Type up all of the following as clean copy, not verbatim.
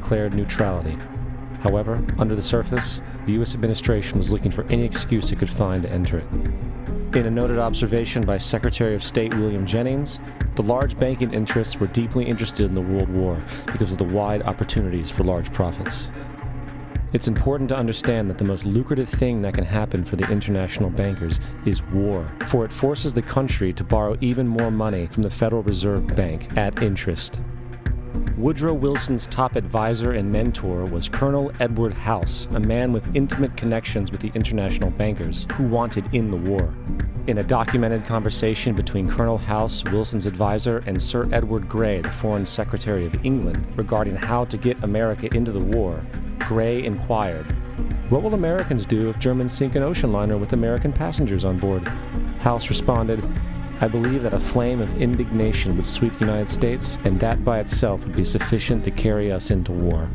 declared neutrality. However, under the surface, the U.S. administration was looking for any excuse it could find to enter it. In a noted observation by Secretary of State William Jennings, the large banking interests were deeply interested in the World War because of the wide opportunities for large profits. It's important to understand that the most lucrative thing that can happen for the international bankers is war, for it forces the country to borrow even more money from the Federal Reserve Bank at interest. Woodrow Wilson's top advisor and mentor was Colonel Edward House, a man with intimate connections with the international bankers who wanted in the war. In a documented conversation between Colonel House, Wilson's advisor, and Sir Edward Grey, the Foreign Secretary of England, regarding how to get America into the war, Grey inquired, "What will Americans do if Germans sink an ocean liner with American passengers on board?" House responded, "I believe that a flame of indignation would sweep the United States, and that by itself would be sufficient to carry us into war."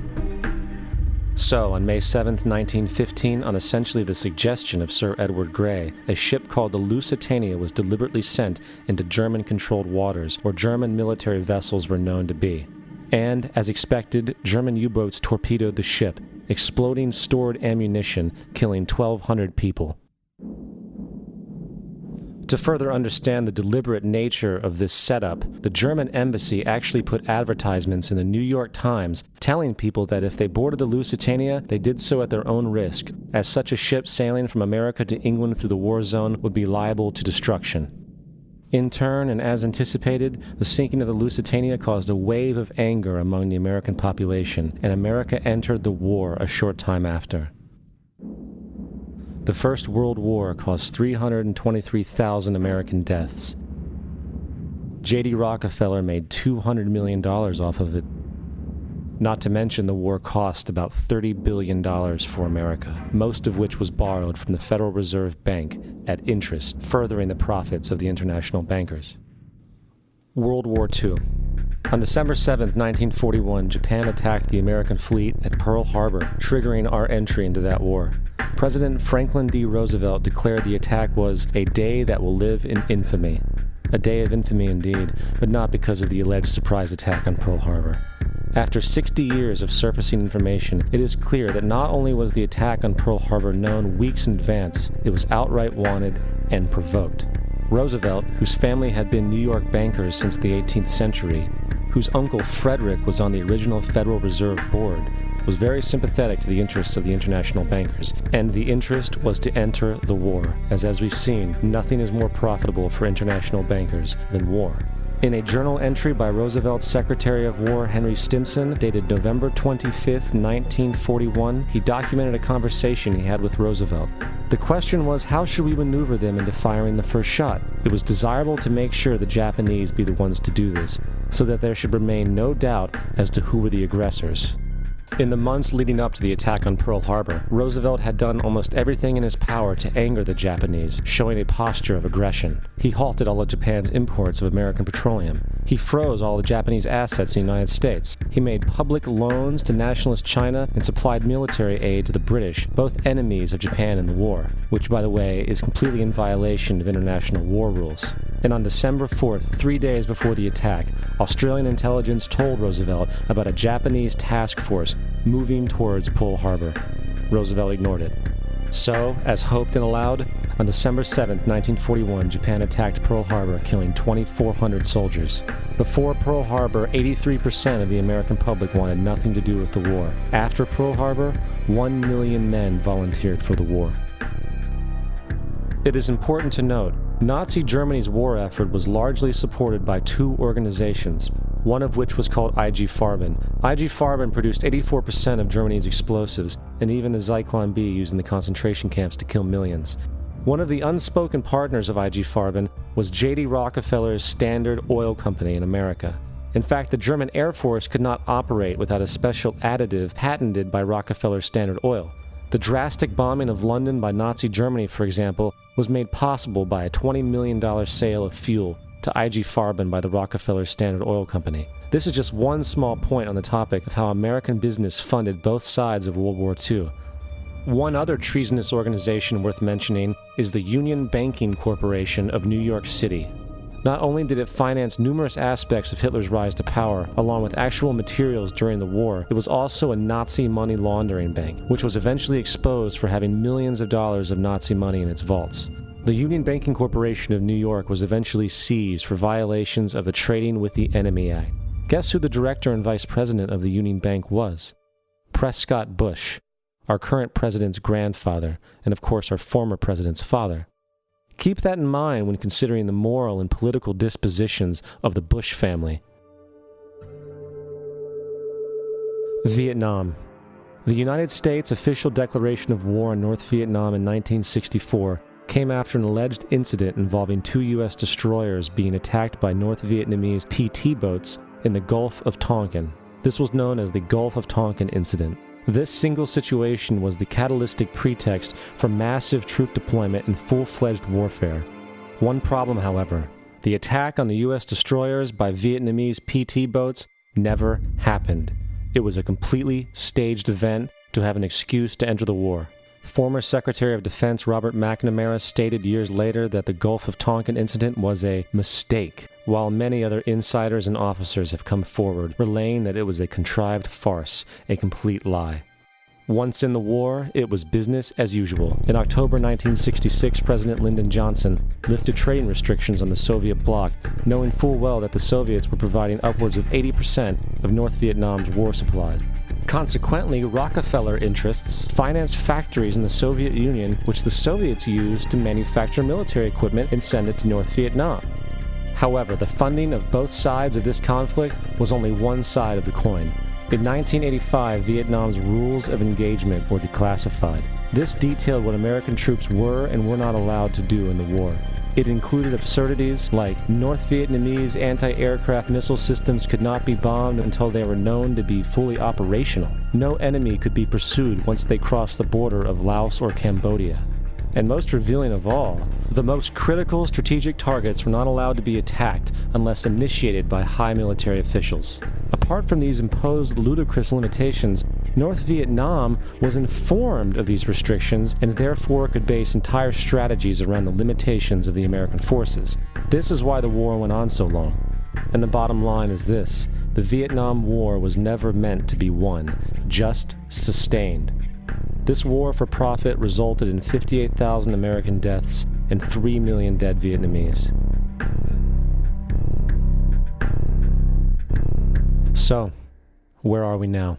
So, on May 7, 1915, on essentially the suggestion of Sir Edward Grey, a ship called the Lusitania was deliberately sent into German-controlled waters where German military vessels were known to be. And, as expected, German U-boats torpedoed the ship, exploding stored ammunition, killing 1,200 people. To further understand the deliberate nature of this setup, the German embassy actually put advertisements in the New York Times telling people that if they boarded the Lusitania, they did so at their own risk, as such a ship sailing from America to England through the war zone would be liable to destruction. In turn, and as anticipated, the sinking of the Lusitania caused a wave of anger among the American population, and America entered the war a short time after. The First World War caused 323,000 American deaths. J.D. Rockefeller made $200 million off of it. Not to mention the war cost about $30 billion for America, most of which was borrowed from the Federal Reserve Bank at interest, furthering the profits of the international bankers. World War II. On December 7, 1941, Japan attacked the American fleet at Pearl Harbor, triggering our entry into that war. President Franklin D. Roosevelt declared the attack was a day that will live in infamy. A day of infamy indeed, but not because of the alleged surprise attack on Pearl Harbor. After 60 years of surfacing information, it is clear that not only was the attack on Pearl Harbor known weeks in advance, it was outright wanted and provoked. Roosevelt, whose family had been New York bankers since the 18th century, whose uncle Frederick was on the original Federal Reserve Board, was very sympathetic to the interests of the international bankers, and the interest was to enter the war, as we've seen, nothing is more profitable for international bankers than war. In a journal entry by Roosevelt's Secretary of War Henry Stimson, dated November 25, 1941, he documented a conversation he had with Roosevelt. The question was, how should we maneuver them into firing the first shot? It was desirable to make sure the Japanese be the ones to do this, so that there should remain no doubt as to who were the aggressors. In the months leading up to the attack on Pearl Harbor, Roosevelt had done almost everything in his power to anger the Japanese, showing a posture of aggression. He halted all of Japan's imports of American petroleum. He froze all the Japanese assets in the United States. He made public loans to nationalist China and supplied military aid to the British, both enemies of Japan in the war, which, by the way, is completely in violation of international war rules. And on December 4th, 3 days before the attack, Australian intelligence told Roosevelt about a Japanese task force moving towards Pearl Harbor. Roosevelt ignored it. So, as hoped and allowed, on December 7, 1941, Japan attacked Pearl Harbor, killing 2,400 soldiers. Before Pearl Harbor, 83% of the American public wanted nothing to do with the war. After Pearl Harbor, 1 million men volunteered for the war. It is important to note, Nazi Germany's war effort was largely supported by two organizations, one of which was called IG Farben. IG Farben produced 84% of Germany's explosives, and even the Zyklon B used in the concentration camps to kill millions. One of the unspoken partners of IG Farben was J.D. Rockefeller's Standard Oil Company in America. In fact, the German Air Force could not operate without a special additive patented by Rockefeller's Standard Oil. The drastic bombing of London by Nazi Germany, for example, was made possible by a $20 million sale of fuel to IG Farben by the Rockefeller Standard Oil Company. This is just one small point on the topic of how American business funded both sides of World War II. One other treasonous organization worth mentioning is the Union Banking Corporation of New York City. Not only did it finance numerous aspects of Hitler's rise to power, along with actual materials during the war, it was also a Nazi money laundering bank, which was eventually exposed for having millions of dollars of Nazi money in its vaults. The Union Banking Corporation of New York was eventually seized for violations of the Trading with the Enemy Act. Guess who the director and vice president of the Union Bank was? Prescott Bush, our current president's grandfather, and of course our former president's father. Keep that in mind when considering the moral and political dispositions of the Bush family. Vietnam. The United States' official declaration of war on North Vietnam in 1964 came after an alleged incident involving 2 U.S. destroyers being attacked by North Vietnamese PT boats in the Gulf of Tonkin. This was known as the Gulf of Tonkin incident. This single situation was the catalytic pretext for massive troop deployment and full-fledged warfare. One problem, however, the attack on the U.S. destroyers by Vietnamese PT boats never happened. It was a completely staged event to have an excuse to enter the war. Former Secretary of Defense Robert McNamara stated years later that the Gulf of Tonkin incident was a mistake, while many other insiders and officers have come forward, relaying that it was a contrived farce, a complete lie. Once in the war, it was business as usual. In October 1966, President Lyndon Johnson lifted trading restrictions on the Soviet bloc, knowing full well that the Soviets were providing upwards of 80% of North Vietnam's war supplies. Consequently, Rockefeller interests financed factories in the Soviet Union, which the Soviets used to manufacture military equipment and send it to North Vietnam. However, the funding of both sides of this conflict was only one side of the coin. In 1985, Vietnam's rules of engagement were declassified. This detailed what American troops were and were not allowed to do in the war. It included absurdities like North Vietnamese anti-aircraft missile systems could not be bombed until they were known to be fully operational. No enemy could be pursued once they crossed the border of Laos or Cambodia. And most revealing of all, the most critical strategic targets were not allowed to be attacked unless initiated by high military officials. Apart from these imposed ludicrous limitations, North Vietnam was informed of these restrictions and therefore could base entire strategies around the limitations of the American forces. This is why the war went on so long. And the bottom line is this: the Vietnam War was never meant to be won, just sustained. This war for profit resulted in 58,000 American deaths and 3 million dead Vietnamese. So, where are we now?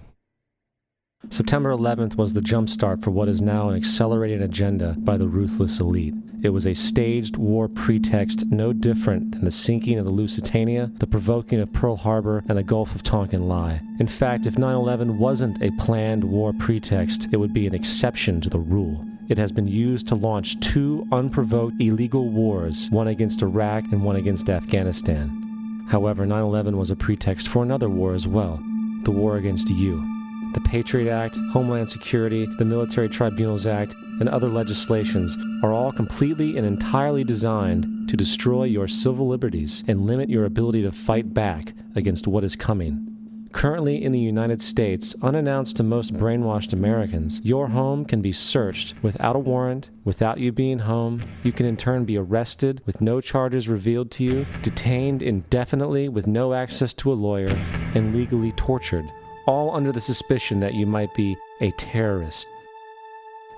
September 11th was the jumpstart for what is now an accelerated agenda by the ruthless elite. It was a staged war pretext no different than the sinking of the Lusitania, the provoking of Pearl Harbor, and the Gulf of Tonkin lie. In fact, if 9/11 wasn't a planned war pretext, it would be an exception to the rule. It has been used to launch 2 unprovoked illegal wars, one against Iraq and one against Afghanistan. However, 9/11 was a pretext for another war as well, the war against you. The Patriot Act, Homeland Security, the Military Tribunals Act, and other legislations are all completely and entirely designed to destroy your civil liberties and limit your ability to fight back against what is coming. Currently in the United States, unannounced to most brainwashed Americans, your home can be searched without a warrant, without you being home. You can in turn be arrested with no charges revealed to you, detained indefinitely with no access to a lawyer, and legally tortured, all under the suspicion that you might be a terrorist.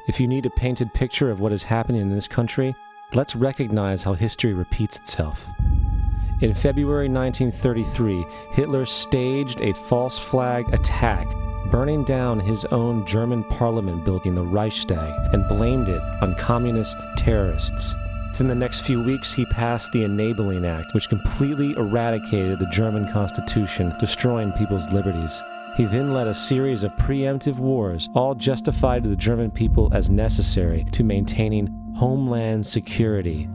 If you need a painted picture of what is happening in this country, let's recognize how history repeats itself. In February 1933, Hitler staged a false flag attack, burning down his own German parliament building, the Reichstag, and blamed it on communist terrorists. Within the next few weeks, he passed the Enabling Act, which completely eradicated the German Constitution, destroying people's liberties. He then led a series of preemptive wars, all justified to the German people as necessary to maintaining homeland security.